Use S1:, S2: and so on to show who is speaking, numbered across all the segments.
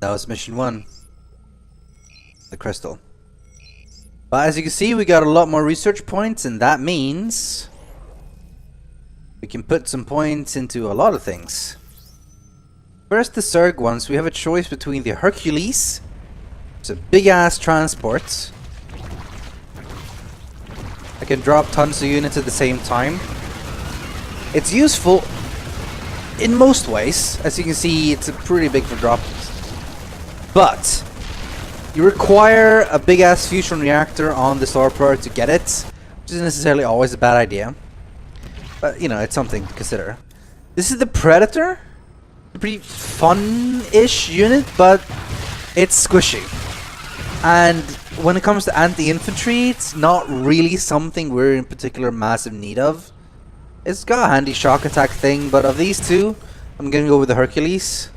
S1: That was mission 1. The crystal. But as you can see, we got a lot more research points, and that means we can put some points into a lot of things. First, the Zerg ones. We have a choice between the Hercules. It's a big-ass transport. I can drop tons of units at the same time. It's useful in most ways. As you can see, it's pretty big for drops. But you require a big-ass fusion reactor on the starport to get it, which isn't necessarily always a bad idea. But, you know, it's something to consider. This is the Predator. A pretty fun-ish unit, but it's squishy. And when it comes to anti-infantry, it's not really something we're in particular massive need of. It's got a handy shock attack thing, but of these two, I'm gonna go with the Hercules.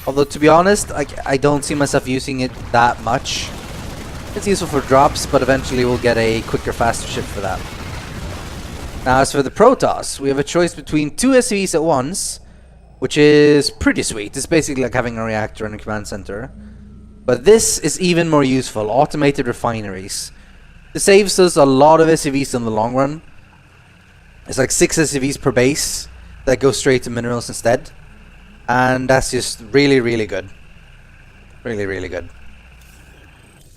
S1: Although, to be honest, I don't see myself using it that much. It's useful for drops, but eventually we'll get a quicker, faster ship for that. Now, as for the Protoss, we have a choice between 2 SCVs at once, which is pretty sweet. It's basically like having a reactor in a command center. But this is even more useful, automated refineries. This saves us a lot of SCVs in the long run. It's like 6 SCVs per base that go straight to minerals instead. And that's just really, really good. Really, really good.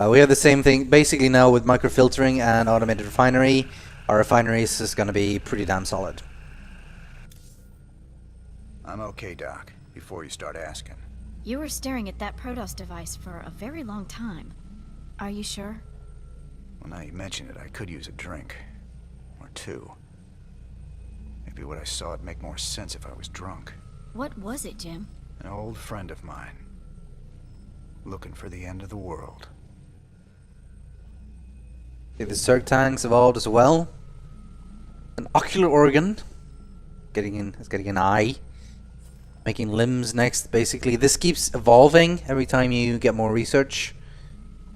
S1: We have the same thing basically now with microfiltering and automated refinery. Our refineries is going to be pretty damn solid.
S2: I'm okay, Doc, before you start asking.
S3: You were staring at that Protoss device for a very long time. Are you sure?
S2: Well, now you mention it, I could use a drink. Or 2. Maybe what I saw would make more sense if I was drunk.
S3: What was it, Jim?
S2: An old friend of mine. Looking for the end of the world.
S1: Okay, the Zerg tanks evolved as well. An ocular organ. It's getting an eye. Making limbs next, basically. This keeps evolving every time you get more research.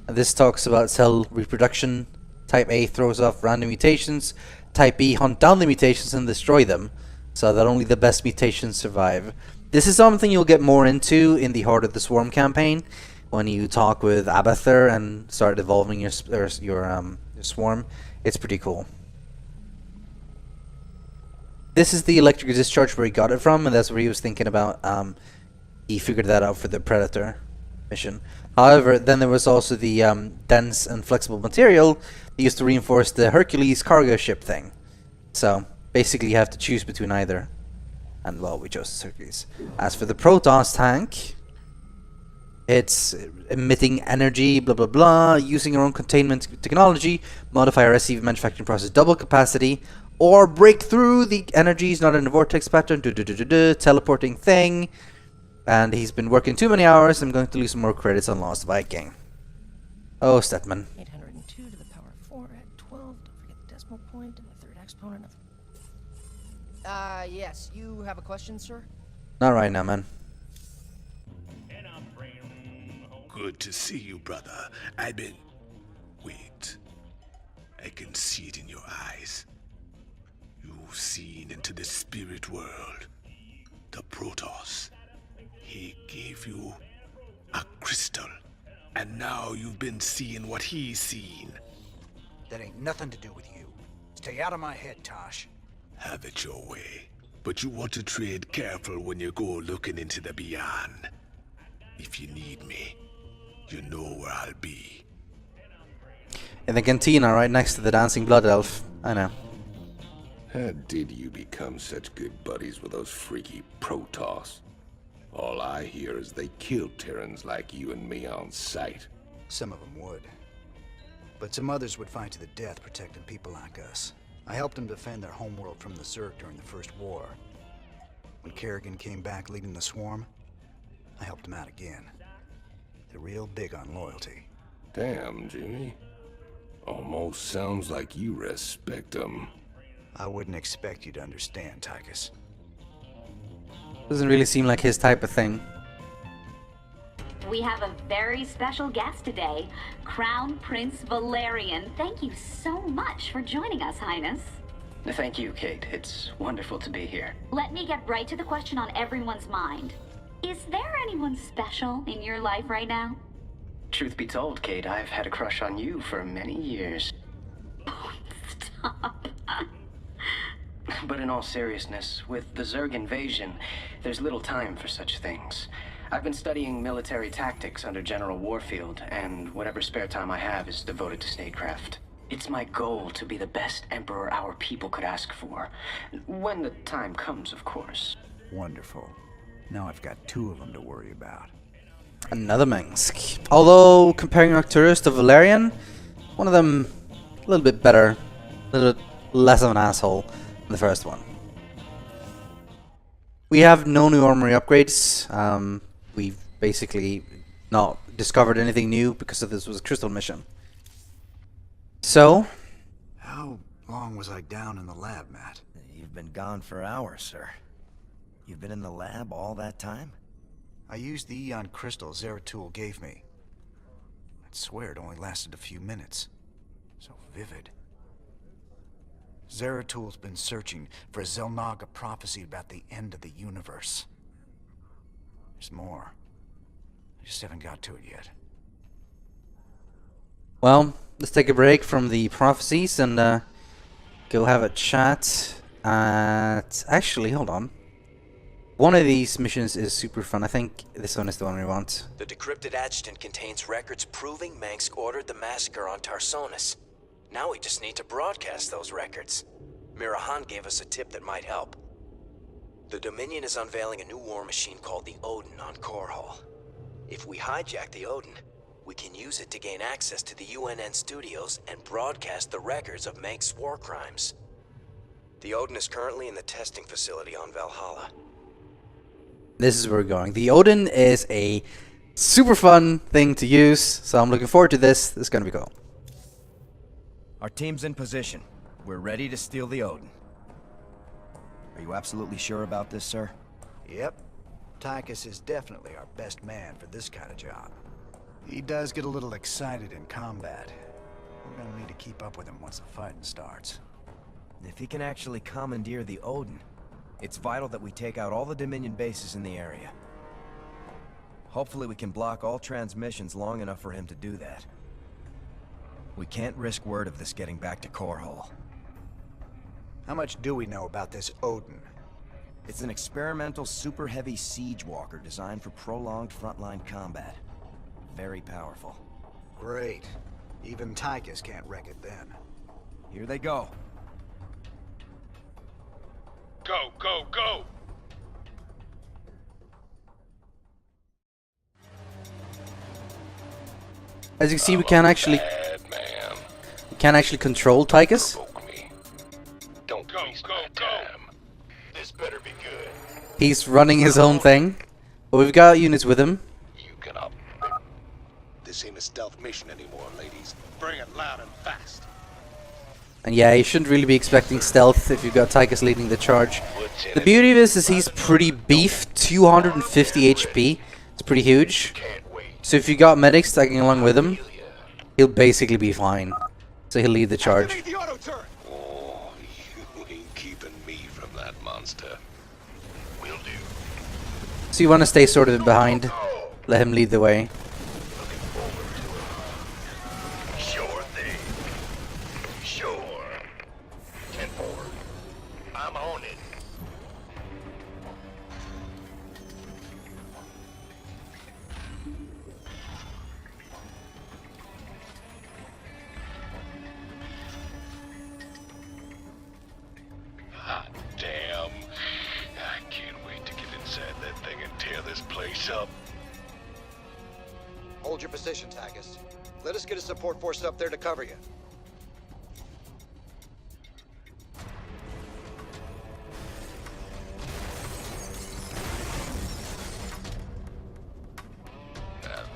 S1: And this talks about cell reproduction. Type A throws off random mutations. Type B hunt down the mutations and destroy them, so that only the best mutations survive. This is something you'll get more into in the Heart of the Swarm campaign, when you talk with Abathur and start evolving your swarm. It's pretty cool. This is the electric discharge where he got it from, and that's where he was thinking about. He figured that out for the Predator mission. However, then there was also the dense and flexible material used to reinforce the Hercules cargo ship thing. So basically you have to choose between either. And well, we chose the Hercules. As for the Protoss tank, it's emitting energy, blah blah blah, using our own containment technology, modify our SCV manufacturing process double capacity, or break through the energies not in a vortex pattern, teleporting thing. And he's been working too many hours. I'm going to lose some more credits on Lost Viking. Oh, Stetman.
S4: 802 to the power of 4 at 12. Don't forget the decimal point and the third exponent of...
S5: Yes. You have a question, sir?
S1: Not right now, man.
S6: Good to see you, brother. Wait. I can see it in your eyes. You've seen into the spirit world. The Protoss. He gave you a crystal. And now you've been seeing what he's seen.
S2: That ain't nothing to do with you. Stay out of my head, Tosh.
S6: Have it your way. But you want to trade careful when you go looking into the beyond. If you need me, you know where I'll be.
S1: In the cantina right next to the dancing blood elf. I know.
S7: How did you become such good buddies with those freaky Protoss? All I hear is they kill Terrans like you and me on sight.
S2: Some of them would. But some others would fight to the death protecting people like us. I helped them defend their homeworld from the Zerg during the First War. When Kerrigan came back leading the swarm, I helped them out again. They're real big on loyalty.
S7: Damn, Jimmy. Almost sounds like you respect them.
S2: I wouldn't expect you to understand, Tychus.
S1: Doesn't really seem like his type of thing.
S8: We have a very special guest today, Crown Prince Valerian. Thank you so much for joining us, Highness.
S5: Thank you, Kate. It's wonderful to be here.
S8: Let me get right to the question on everyone's mind. Is there anyone special in your life right now?
S5: Truth be told, Kate, I've had a crush on you for many years.
S8: Stop.
S5: But in all seriousness, with the Zerg invasion, there's little time for such things. I've been studying military tactics under General Warfield, and whatever spare time I have is devoted to statecraft. It's my goal to be the best emperor our people could ask for. When the time comes, of course.
S2: Wonderful. Now I've got 2 of them to worry about.
S1: Another Minsk. Although, comparing Arcturus to Valerian, one of them a little bit better, a little bit less of an asshole than the first one. We have no new armory upgrades. We've basically not discovered anything new because of this was a crystal mission. So,
S2: How long was I down in the lab, Matt?
S9: You've been gone for hours, sir. You've been in the lab all that time?
S2: I used the Eon crystal Zeratul gave me. I'd swear it only lasted a few minutes. So vivid. Zeratul's been searching for a Zelnaga prophecy about the end of the universe. There's more. I just haven't got to it yet.
S1: well, let's take a break from the prophecies and go have a chat at... Actually, hold on. One of these missions is super fun. I think this one is the one we want.
S9: The decrypted adjutant contains records proving Mengsk ordered the massacre on Tarsonis. Now we just need to broadcast those records. Mirahan gave us a tip that might help. The Dominion is unveiling a new war machine called the Odin on Korhal. If we hijack the Odin, we can use it to gain access to the UNN studios and broadcast the records of Mengsk's war crimes. The Odin is currently in the testing facility on Valhalla.
S1: This is where we're going. The Odin is a super fun thing to use, so I'm looking forward to this. This is going to be cool.
S9: Our team's in position. We're ready to steal the Odin. Are you absolutely sure about this, sir?
S2: Yep. Tychus is definitely our best man for this kind of job. He does get a little excited in combat. We're gonna need to keep up with him once the fighting starts.
S9: If he can actually commandeer the Odin, it's vital that we take out all the Dominion bases in the area. Hopefully we can block all transmissions long enough for him to do that. We can't risk word of this getting back to Korhal.
S2: How much do we know about this Odin?
S9: It's an experimental super heavy siege walker designed for prolonged frontline combat. Very powerful.
S2: Great. Even Tychus can't wreck it then.
S9: Here they go.
S6: Go, go, go!
S1: As you can see, we can actually control Tychus.
S7: Don't
S6: Go,
S7: waste
S6: go,
S7: my
S6: go.
S7: time. This better be good.
S1: He's running his own thing, but we've got units with him.
S7: You cannot.
S6: This ain't a stealth mission anymore, ladies. Bring it loud and fast.
S1: And yeah, you shouldn't really be expecting stealth if you've got Tychus leading the charge. The beauty of this is he's pretty beef, 250 HP. It's pretty huge.
S7: Can't wait.
S1: So if you got medics tagging along with him, he'll basically be fine. So he'll lead the charge.
S6: Activate the auto turret!
S7: Oh, you ain't keeping me from that monster. Will do.
S1: So you want to stay sort of behind, let him lead the way.
S7: Looking forward to it. Sure thing. Sure. 10-4. I'm on it. Hot damn. I can't wait to get inside that thing and tear this place up.
S10: Hold your position, Tychus. Let us get a support force up there to cover you.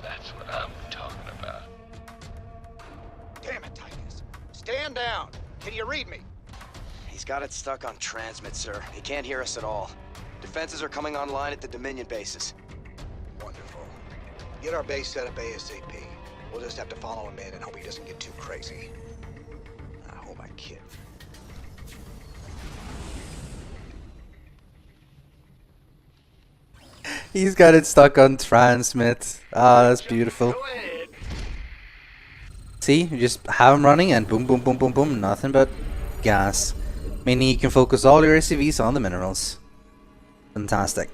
S7: That's what I'm talking about.
S10: Damn it, Tychus. Stand down. Can you read me?
S9: He's got it stuck on transmit, sir. He can't hear us at all. Defenses are coming online at the Dominion bases.
S10: Wonderful. Get our base set up ASAP. We'll just have to follow him in and hope he doesn't get too crazy. I hope I kid.
S1: He's got it stuck on transmit. Ah, that's beautiful. See, you just have him running and boom, boom, boom, boom, boom. Nothing but gas. Meaning you can focus all your SCVs on the minerals. Fantastic.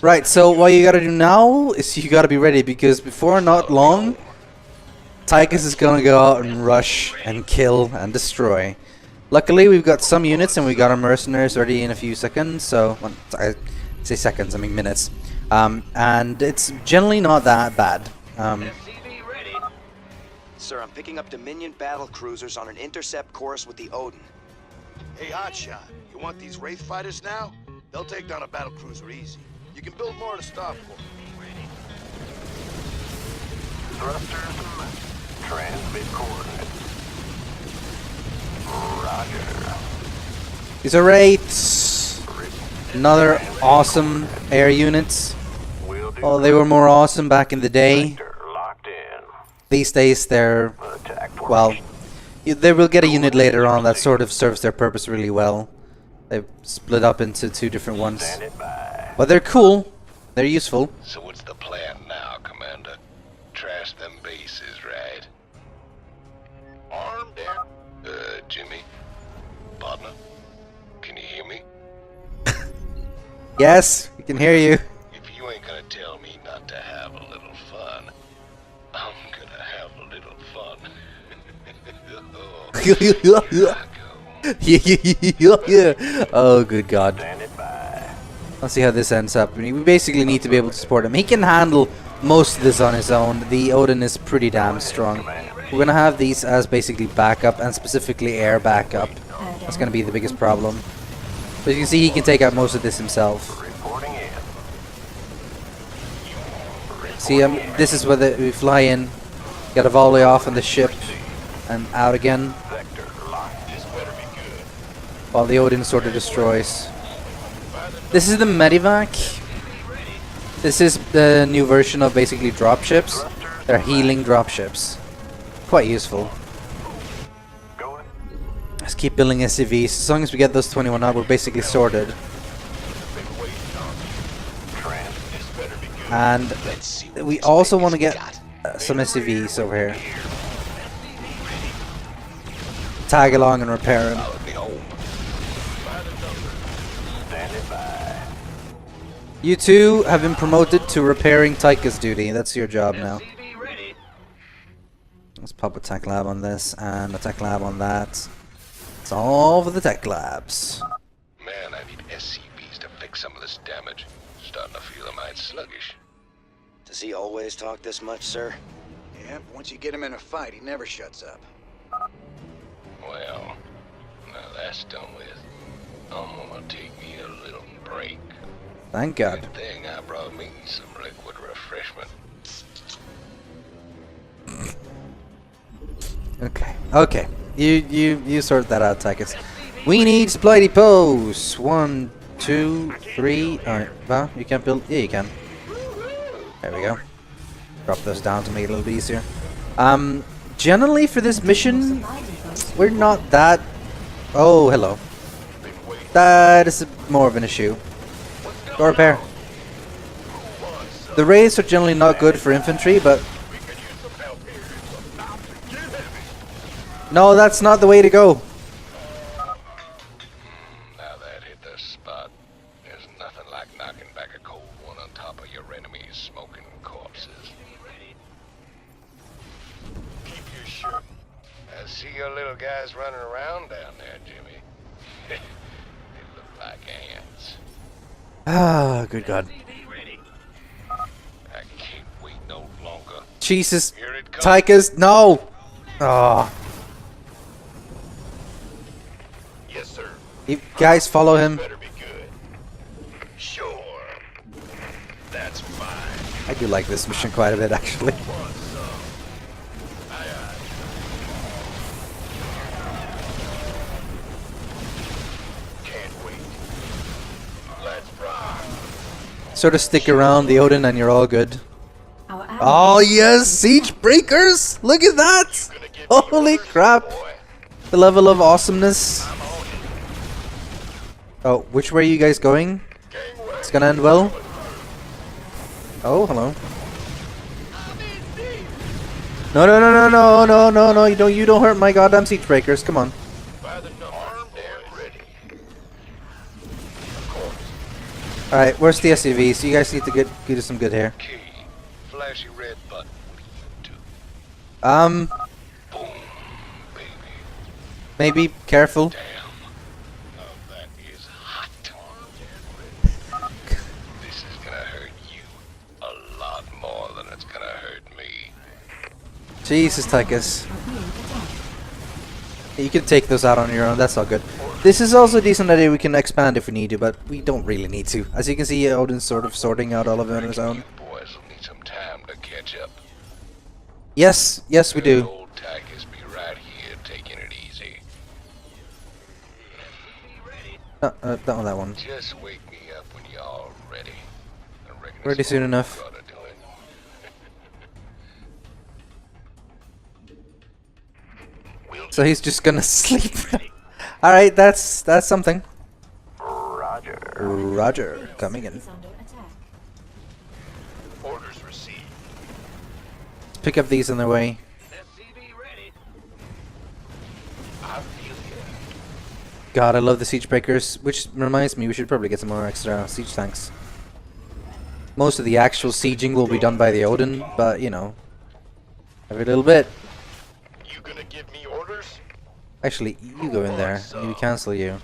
S1: Right, so what you gotta do now is you gotta be ready, because before not long, Tychus is gonna go out and rush and kill and destroy. Luckily, we've got some units and we got our mercenaries ready in a few seconds, so, well, I say seconds, I mean minutes. And it's generally not that bad.
S9: Sir, I'm picking up Dominion battle cruisers on an intercept course with the Odin.
S11: Hey, Hotshot, you want these Wraith fighters now? They'll take down a battle cruiser easy. You can build more to stop for.
S12: Thrusters, transmit coordinates. Roger.
S1: These are Wraiths. Another awesome air units. Oh, they were more awesome back in the day. These days they're, well, they will get a unit later on that sort of serves their purpose really well. They've split up into 2 different ones. But they're cool. They're useful.
S7: So what's the plan now, Commander? Trash them bases, right?
S11: Armed and...
S7: Jimmy? Partner? Can you hear me?
S1: Yes, we can hear you.
S7: If you ain't gonna tell me not to have a little fun, I'm gonna have a little fun.
S1: Oh, good God. Let's see how this ends up. We basically need to be able to support him. He can handle most of this on his own. The Odin is pretty damn strong. We're gonna have these as basically backup, and specifically air backup. That's gonna be the biggest problem. But you can see he can take out most of this himself. See, this is where we fly in, get a volley off on the ship, and out again. While the Odin sort of destroys. This is the Medivac. This is the new version of basically dropships. They're healing dropships. Quite useful. Let's keep building SCVs. As long as we get those 21 out, we're basically sorted. And we also want to get some SCVs over here. Tag along and repair them. You two have been promoted to repairing Tychus duty. That's your job now. Let's pop a tech lab on this and a tech lab on that. It's all for the tech labs.
S7: Man, I need SCVs to fix some of this damage. Starting to feel a mite sluggish.
S9: Does he always talk this much, sir?
S2: Yeah, but once you get him in a fight, he never shuts up.
S7: Well, now that's done with. I'm gonna take me a little break.
S1: Thank God.
S7: Good thing I brought me some liquid refreshment.
S1: Okay. Okay. You sort that out, Tychus. We need supply depots. 1, 2, 3. Alright. Well, you can't build. Yeah, you can. There we go. Drop those down to make it a little bit easier. Generally for this mission, we're not that. Oh, hello. That is more of an issue. Go repair. The raids are generally not good for infantry, but no, that's not the way to go.
S7: Now that hit the spot, there's nothing like knocking back a cold one on top of your enemy's smoking corpses. Keep your shirt. I see your little guys running around down there, Jimmy. They look like ants.
S1: Ah, good God.
S7: I can't wait no longer.
S1: Jesus. Tychus, no! Oh.
S11: Yes, sir.
S1: You guys follow him.
S11: Better be good. Sure. That's fine.
S1: I do like this mission quite a bit, actually.
S11: Can't wait. Let's rock.
S1: Sort of stick around the Odin and you're all good. Oh yes, siege breakers! Look at that! Holy crap! The level of awesomeness. Oh, which way are you guys going? It's gonna end well. Oh, hello. No, no, no, no, no, no, no, no! You don't hurt my goddamn siege breakers. Come on. All right, where's the SUV? So you guys need to get some good hair.
S11: Flashy red button.
S6: Boom, baby.
S1: Maybe careful.
S6: Damn. Now that is hot. This is gonna hurt you a lot more than it's gonna hurt me.
S1: Jesus, Tychus. You can take those out on your own. That's all good. This is also a decent idea. We can expand if we need to, but we don't really need to. As you can see, Odin's sort of sorting out all of it on his own.
S6: You boys will need some time to catch up.
S1: Yes, yes, we do.
S6: Old Tychus be right here taking it easy.
S1: Not on that one.
S6: Just wake me up when you're all ready. I reckon it's
S1: Ready soon
S6: all
S1: enough.
S6: gotta do it.
S1: So he's just gonna sleep. All right, that's something.
S12: Roger.
S1: Roger, coming in.
S11: Orders received.
S1: Let's pick up these on their way.
S11: I feel you.
S1: God, I love the siege breakers. Which reminds me, we should probably get some more extra siege tanks. Most of the actual sieging will be done by the Odin, but you know, every little bit.
S11: You gonna give me orders?
S1: Actually, you go in there. We cancel you.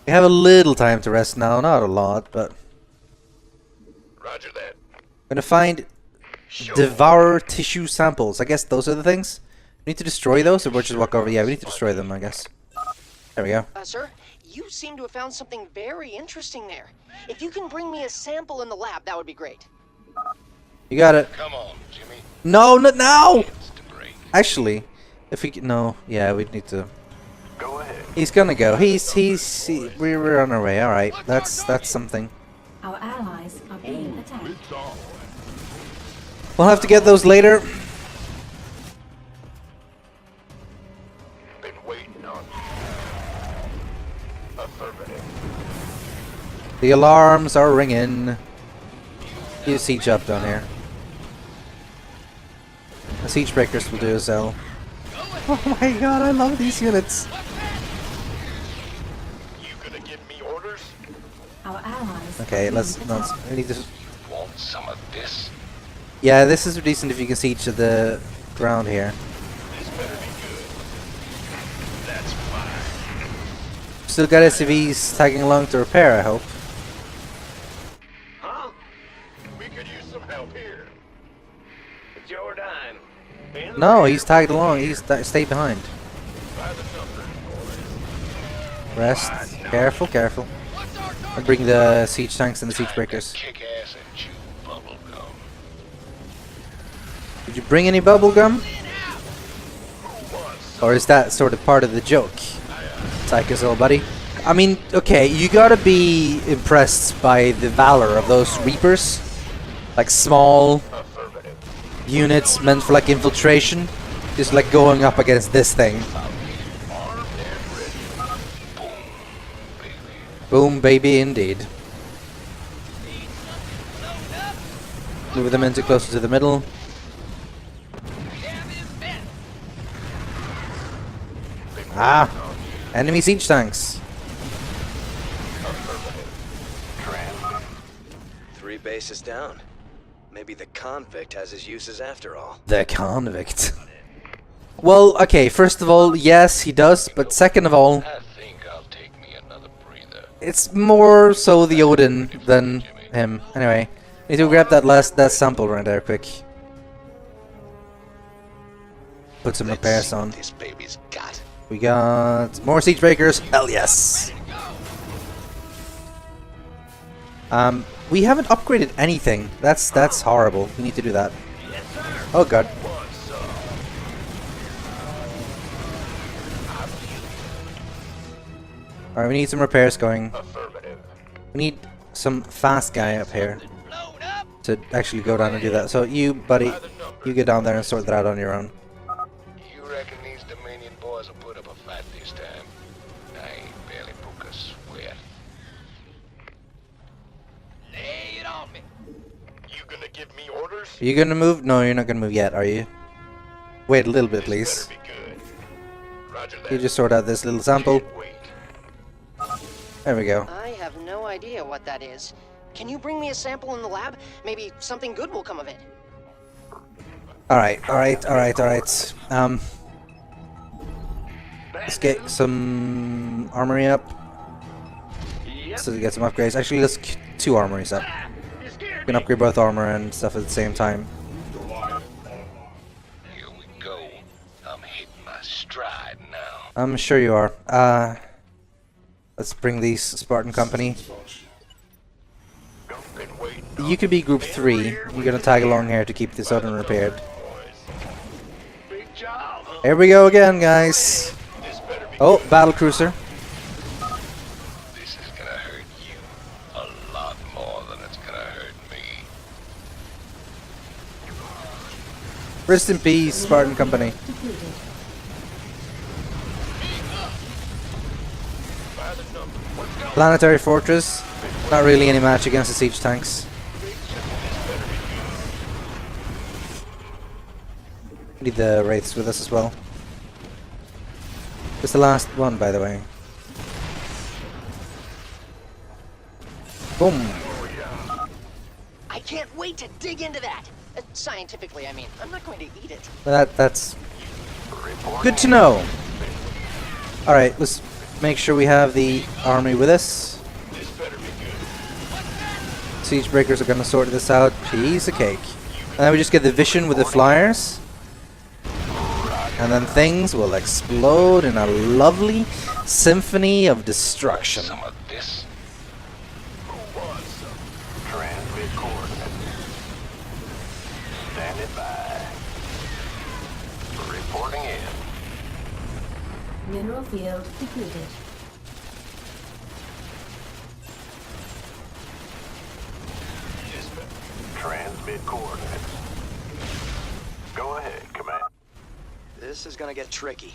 S1: We have a little time to rest now, not a lot, but
S11: Roger that.
S1: I'm gonna find devour tissue samples. I guess those are the things. We need to destroy those, or we'll just walk over. Yeah, we need to destroy them, I guess. There we go.
S13: Sir, you seem to have found something very interesting there. If you can bring me a sample in the lab, that would be great.
S1: You got it.
S6: Come on, Jimmy.
S1: No, not now!
S6: It's the break.
S1: Actually, if we no, yeah, we need to.
S12: Go ahead.
S1: He's gonna go. We're on our way. All right, that's something.
S14: Our allies are being attacked.
S1: We'll have to get those later.
S12: Been waiting on you. Affirmative.
S1: The alarms are ringing. You siege up down here. The siege breakers will do as well. Oh my god, I love these units.
S11: You gonna give me orders?
S14: Our allies.
S1: Okay, we need to.
S6: Want some of this?
S1: Yeah, this is decent if you can siege to the ground here.
S11: This better be good. That's fine.
S1: Still got SUVs tagging along to repair, I hope.
S11: Huh? We could use some help here. It's your dime.
S1: No, he's tagged along. He's stayed behind.
S11: By the numbers, boys.
S1: Rest. Careful, careful. And bring the siege tanks and the siege breakers.
S6: Kick ass and chew bubble gum.
S1: Did you bring any bubble gum? Or is that sort of part of the joke? Tychus, old buddy. I mean, okay, you gotta be impressed by the valor of those Reapers. Like small units meant for like infiltration. Just like going up against this thing. Boom, baby, indeed. Move them into closer to the middle. Ah! Enemy siege tanks.
S9: 3 bases down. Maybe the convict has his uses after all.
S1: The convict. Well, okay, first of all, yes, he does, but second of all,
S6: I think I'll take me another breather.
S1: it's more so the Odin than him. Anyway, need to grab that sample right there, quick. Put some repairs on.
S6: This baby's got.
S1: We got more siege breakers. Hell yes. We haven't upgraded anything. That's horrible. We need to do that. Oh god. Alright, we need some repairs going. We need some fast guy up here to actually go down and do that. So you, buddy, you get down there and sort that out on your own.
S6: You reckon these Dominion boys will put up a fight this time? I ain't barely broke a sweat.
S11: on me. You gonna give me orders?
S1: Are you gonna move? No, you're not gonna move yet, are you? Wait a little bit, please. You just sort out this little sample. There we go.
S13: I have no idea what that is. Can you bring me a sample in the lab? Maybe something good will come of it.
S1: Alright. Let's get some armory up. So to get some upgrades. Actually, let's get 2 armories up. We can upgrade both armor and stuff at the same time.
S7: Here we go. I'm hitting my stride now.
S1: I'm sure you are. Let's bring these Spartan Company. You could be group 3. You're gonna tag along here to keep this Odin repaired. Here we go again, guys. Oh, battle cruiser.
S7: This is gonna hurt you a lot more than it's gonna hurt me.
S1: Rest in peace, Spartan Company. Planetary Fortress. Not really any match against the siege tanks. Need the wraiths with us as well. It's the last one, by the way. Boom.
S13: I can't wait to dig into that. Scientifically, I mean. I'm not going to eat it.
S1: That's good to know. Alright, let's make sure we have the army with us. Siege breakers are gonna sort this out. Piece of cake. And then we just get the vision with the flyers. And then things will explode in a lovely symphony of destruction.
S7: Some of this. Transmit coordinates. Standing by. Reporting in.
S14: Mineral field depleted.
S12: Transmit coordinates. Go ahead, Command.
S9: This is gonna get tricky.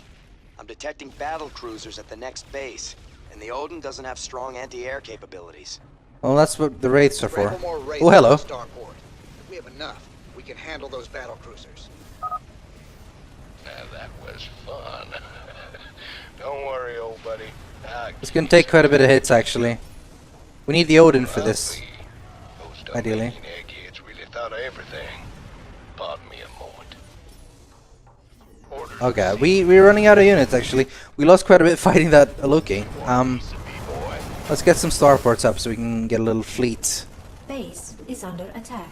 S9: I'm detecting battle cruisers at the next base, and the Odin doesn't have strong anti-air capabilities.
S1: Well, that's what the wraiths are for.
S10: Rifle more wraiths
S1: Oh, hello.
S10: on Starport. If we have enough, we can handle those battle cruisers.
S7: Now that was fun. Don't worry, old buddy.
S1: It's gonna take quite a bit of hits, actually. We need the Odin for this, ideally.
S7: Kids really thought of everything. Pardon me a moment.
S1: Okay, we're running out of units, actually. We lost quite a bit fighting that Loki. Let's get some starports up so we can get a little fleet.
S14: Base is under attack.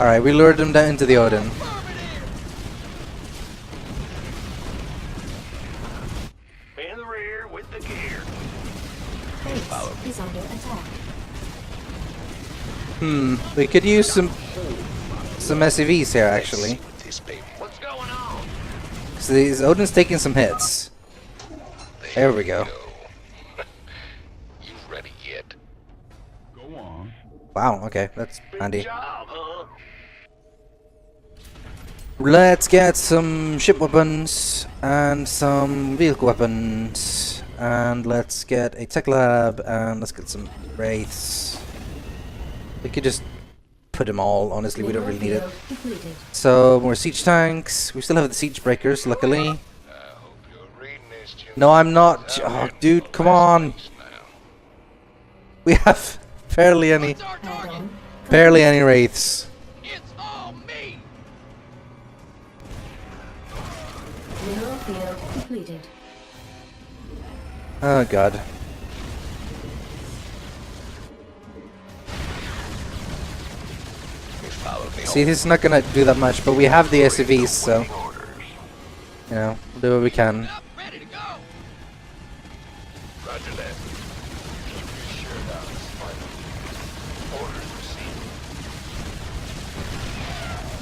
S1: Alright, we lured them down into the Odin.
S12: In the rear with the gear.
S14: Base is under attack.
S1: We could use some SCVs here, actually.
S12: What's going on?
S1: So these Odin's taking some hits. There we go.
S7: You ready yet?
S12: Go on.
S1: Wow, okay, that's handy.
S12: Job, huh?
S1: Let's get some ship weapons and some vehicle weapons. And let's get a tech lab and let's get some wraiths. We could just put them all, honestly, we don't really need it. So, more siege tanks. We still have the siege breakers, luckily. No, I'm not. Oh, dude, come on. We have barely any wraiths.
S14: Mineral field depleted.
S1: Oh god. See, this is not gonna do that much, but we have the SCVs, so you know, we'll do what we can.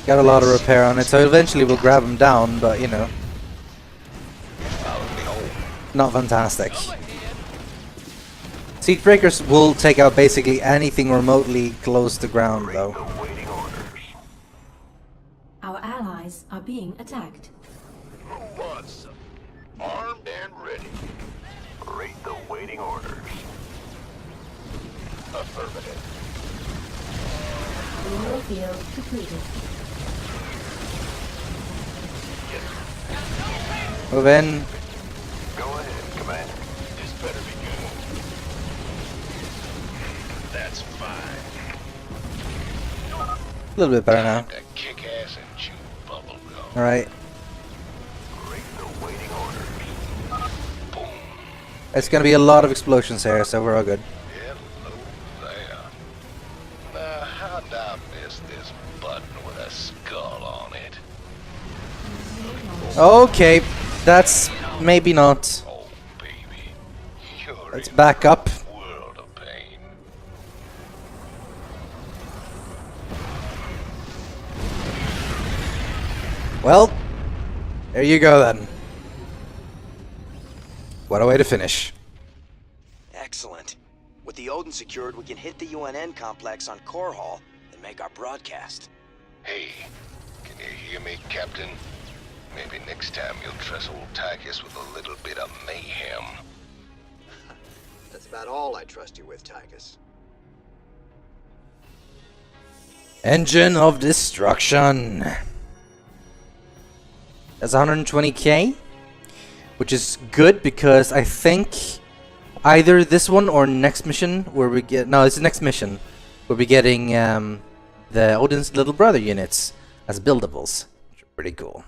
S1: Got a lot of repair on it, so eventually we'll grab them down, but you know, not fantastic. Siege breakers will take out basically anything remotely close to ground, though.
S14: Our allies are being attacked.
S12: Who wants some? Armed and ready. Rate the waiting orders. Affirmative.
S14: Mineral field depleted.
S1: Move in.
S12: Go ahead, Commander. This better be good. That's fine.
S1: A little bit better now.
S12: To kick ass and chew bubble gum.
S1: Alright.
S12: Break the waiting order. Boom.
S1: It's gonna be a lot of explosions here, so we're all good.
S12: Hello there. Now, how'd I miss this button with a skull on it?
S1: Okay, that's maybe not.
S12: Oh, baby. You're
S1: Let's back up.
S12: in a world of pain.
S1: Well, there you go then. What a way to finish.
S9: Excellent. With the Odin secured, we can hit the UNN complex on Core Hall and make our broadcast.
S12: Hey, can you hear me, Captain? Maybe next time you'll trust old Tychus with a little bit of mayhem.
S10: That's about all I trust you with, Tychus.
S1: Engine of Destruction. That's 120k, which is good because I think either this one or next mission where we get it's the next mission we'll be getting the Odin's little brother units as buildables, which are pretty cool.